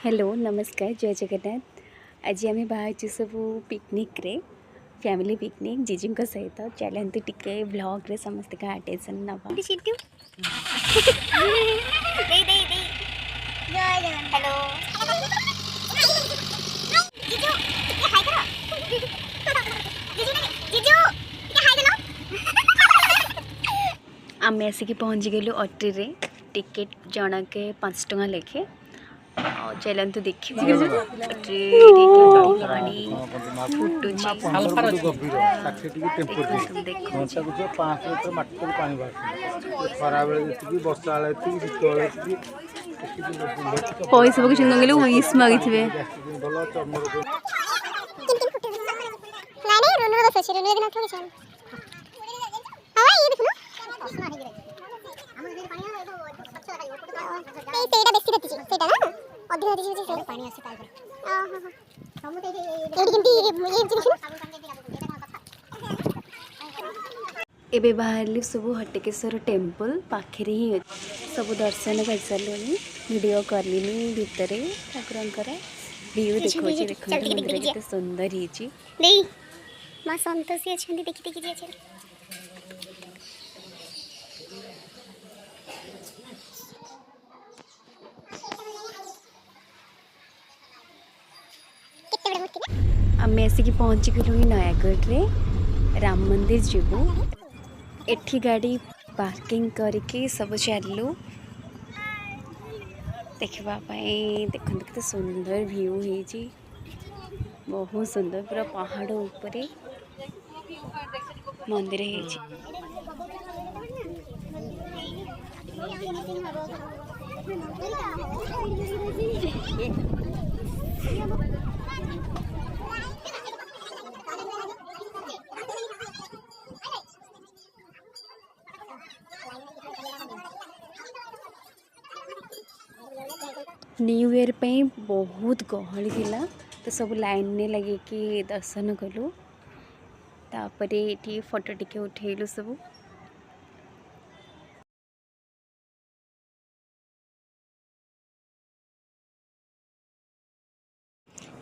Hello नमस्कार जय जगन्नाथ। आज आम बाहर सब पिकनिक रे फैमिली पिकनिक जीजी सहित चलते टिके ब्लॉग रे समस्त का अटेंशन नवा। हेलो आम आसिक पहुँची गलु अट्री रे टिकेट जनके 5 टଙ୍କା लेखे चलतु देखिए पैसा पक गले विश मागी एबे बाहर सब हटकेश्वर टेम्पल पाखे ही सब दर्शन कर सारे वीडियो करली भितर ठाकुर व्यू देखो देखते मंदिर केते सुंदर ही मां संतोषी अच्छा देखी देखी जाए आम आसिक पहुँची गलु नयागढ़ रे राम मंदिर जीवु एठी गाड़ी पार्किंग करके सब चलू देखापी देखते केते सुंदर व्यू है बहुत सुंदर पूरा पहाड़ ऊपर मंदिर है। न्यू ईयर पे बहुत गहली थिला तो सब लाइन ने लगे कि दर्शन कलु तापर ये फोटो टिके उठेलु सब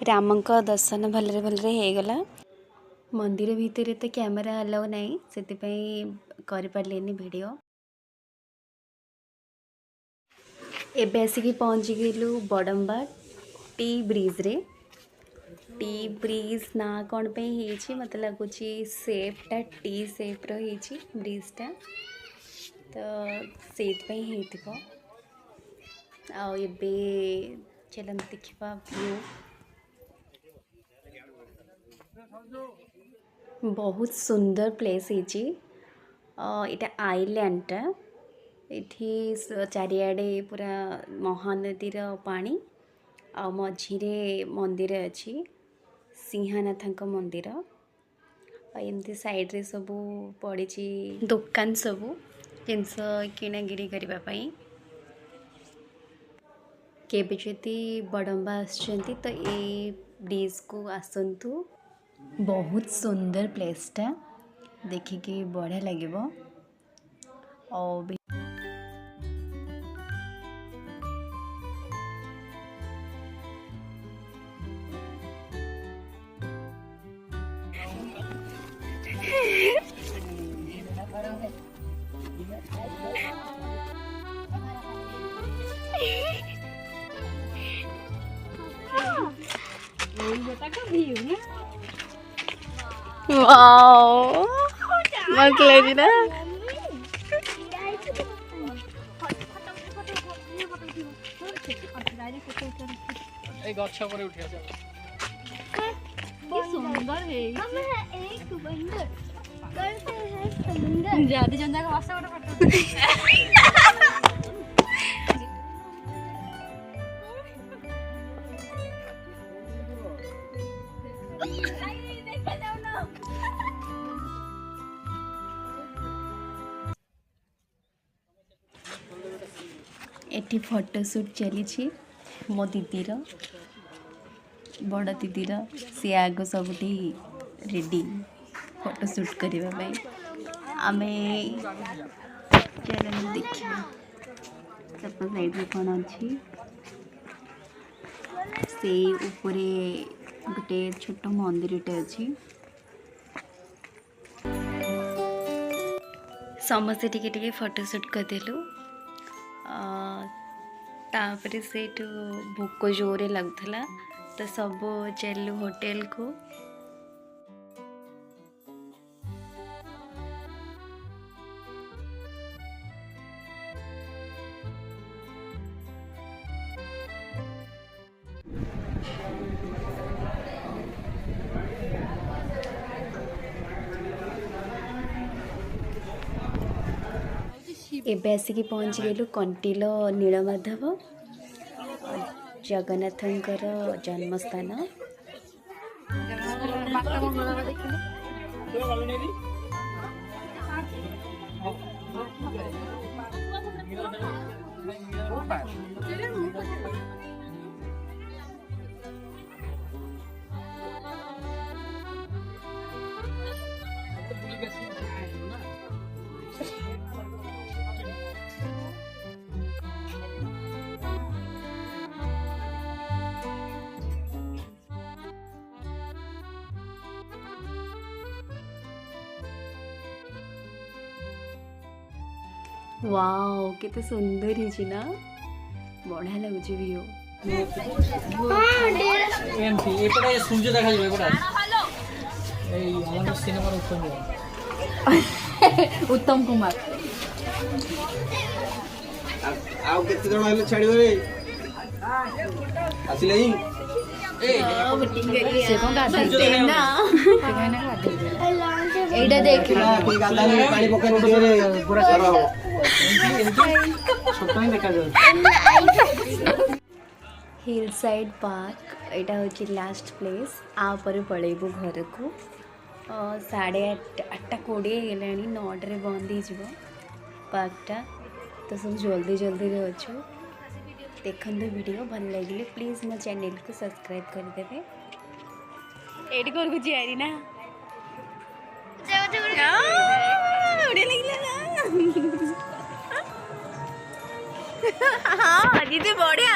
राम का दर्शन भलरे भलरे हो गला। मंदिर भितर तो कैमरा अलाउ नहीं से कर पार्लेनी वीडियो। एबे आसिक पहुँची गलु बड़म्बा टी ब्रिज रे टी ब्रिज ना कौन पे ही मत लगुच सेपटा टी सेप रही ब्रिजटा तो से आबे चलते देखा व्यू बहुत सुंदर प्लेस है आइलैंडटा इठी चारिआडे पूरा महानदीर पानी आ मझीरे मंदिर अच्छी सिंहानाथ मंदिर एमती साइड रे सब पड़ी दुकान सब जिनस किणागिरी करने केबे जदि बड़म्बा आसचंती तो ये ब्रिज को आसंतु बहुत सुंदर प्लेसटा देखिके बढ़िया लगे और वाओ मस्त लगी ना ए गच्छ पर उठिया छ की सुंदर है एक बंदर करते हैं समुंदर जादी जनता का वास्ता फोटो एटी फोटोशूट चली मो दीदीर बड़ दीदीर सी आग सब रेडी फोटोशूट करने आम चल देखिए साइड कौन अच्छी से उपरे गोटे छोट मंदिरटे अच्छी समस्ते टिके फोटोशूट करदेलु तापर से भोक जोरे लगुला तो सब चलू होटेल को। एबे आसिक पहुँच गलु कंटिल नीलमाधव जगन्नाथंकर जन्मस्थान। वाओ केते सुंदर ही ना बढ़िया लगुच व्यू। एमपी एपटा सूर्य देखा जाबे एपटा এই আমাদের সিনেমার उत्तम कुमार आउ केते जण हले छाड़िबे रे आसिले ही से कौन गाता है ना एटा देख गाता में पानी पकन दिए रे पूरा सारा हो छोटा ही देखा जाए। हिल साइड पार्क यहाँ हूँ लास्ट प्लेस आ पर पलैबू घर को 8:30 9 बंद हो पार्कटा तो सब जल्दी जल्दी अच्छु देखते वीडियो भल लगे प्लीज मो चैनल को सब्सक्राइब करदे एडी कर को जियारी ना हाँ दीदी बढ़िया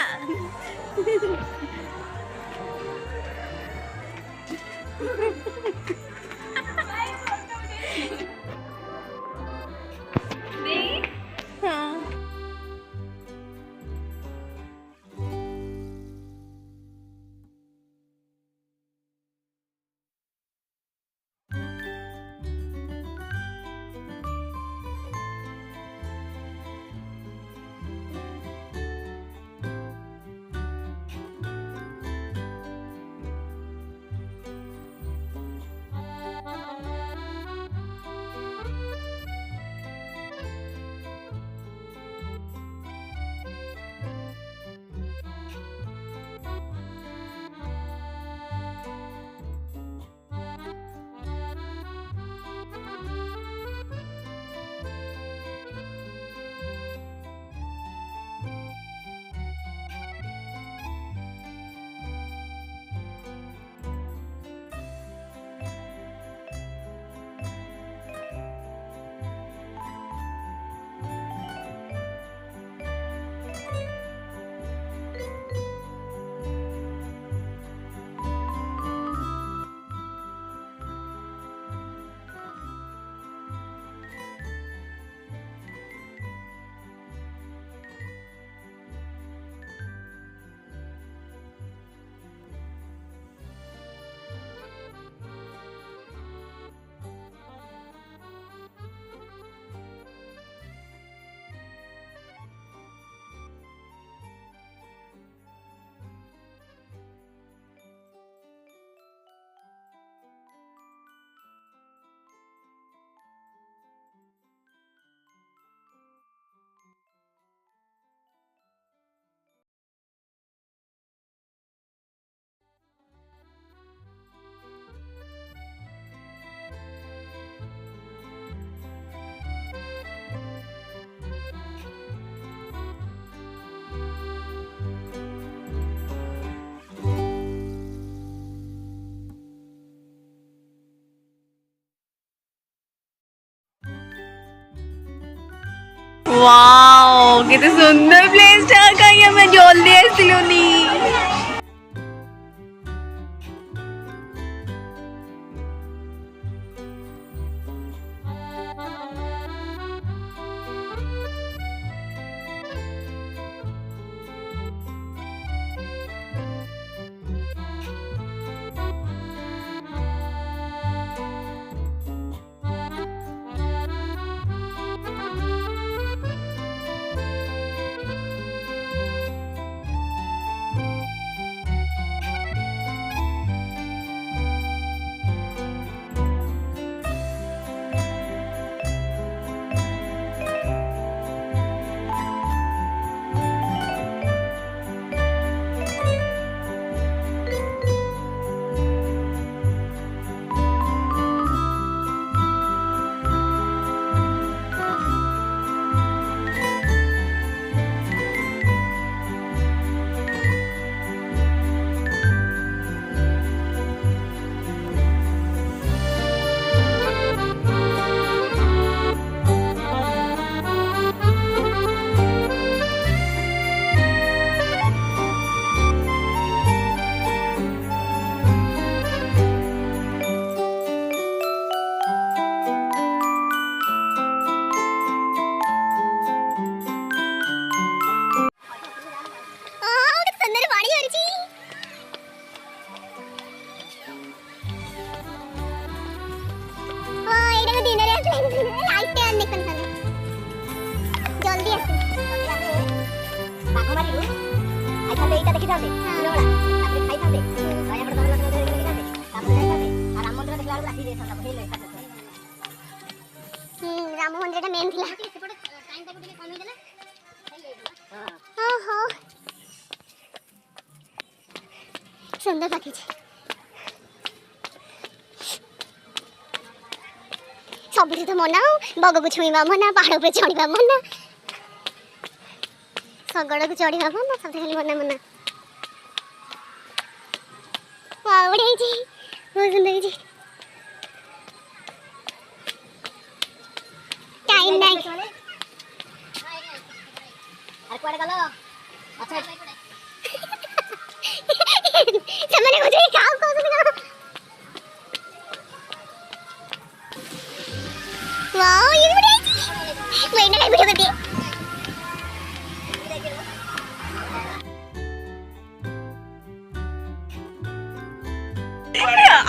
वाओ कितने सुंदर प्लेस था कहीं मैं जल्दी आसलुनी। ଦେଖିଥାନ୍ତେ ଦିନବେଳା ତାପରେ ଖାଇଥାନ୍ତେ ଦୟାଗଡ଼ ଜଗନ୍ନାଥ ମନ୍ଦିର ଦେଖିଥାନ୍ତେ ତାପରେ ଯାଇଥାନ୍ତେ ଆଉ ରାମ ମନ୍ଦିର ଦେଖିଲା ବେଳକୁ ରାତି ଯାଇଥାନ୍ତା ହେଇଲେ ରାମ ମନ୍ଦିରଟା ମେନ୍ ଥିଲା ସେପଟେ ଟାଇମଟାକୁ ଟିକେ କମେଇଦେଲେ ଓହୋ ସୁନ୍ଦର ପାଖିଛି ସବୁଠି ତ ମନା ବଗକୁ ଛୁଇଁବା ମନା ପାହାଡ଼ ଉପରେ ଚଢ଼ିବା ମନା ଶଗଡ଼କୁ ଚଢ଼ିବା ମନା ସବୁଠି ଖାଲି ମନା ମନା ବଢ଼ିଆ ହେଇଛି ବହୁତ ସୁନ୍ଦର ହେଇଛି ଟାଇମ୍ ନାହିଁ କୁଆଡ଼େ ଗଲ ସେମାନେ କହୁଛନ୍ତି କାଉ କହୁଛନ୍ତି କଣ वाओ ये भी बढ़िया है मैंने लाइव वीडियो कर दी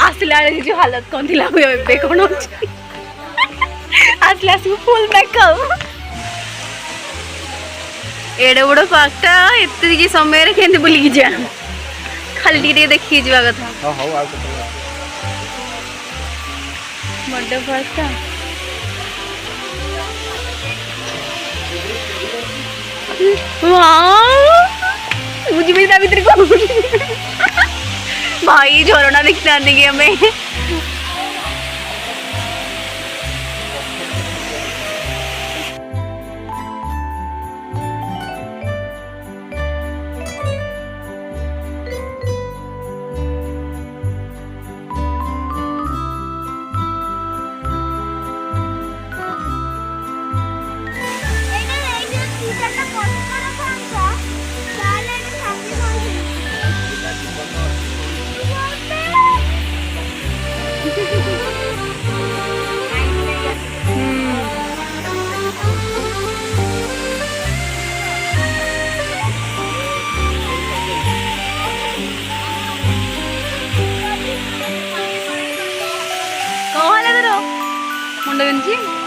आसला जो हालत कौन थी लागू बे कौन आसला सब फुल मेकअप एडे बड़ पार्कटा एत समय रे केंदे बुली जा खाली टिके देखि जीवा कथा हां हां आ बड़ पार्कटा मुझे भी भीतर को भाई झरना देखते कि हमें मुंड बिंदी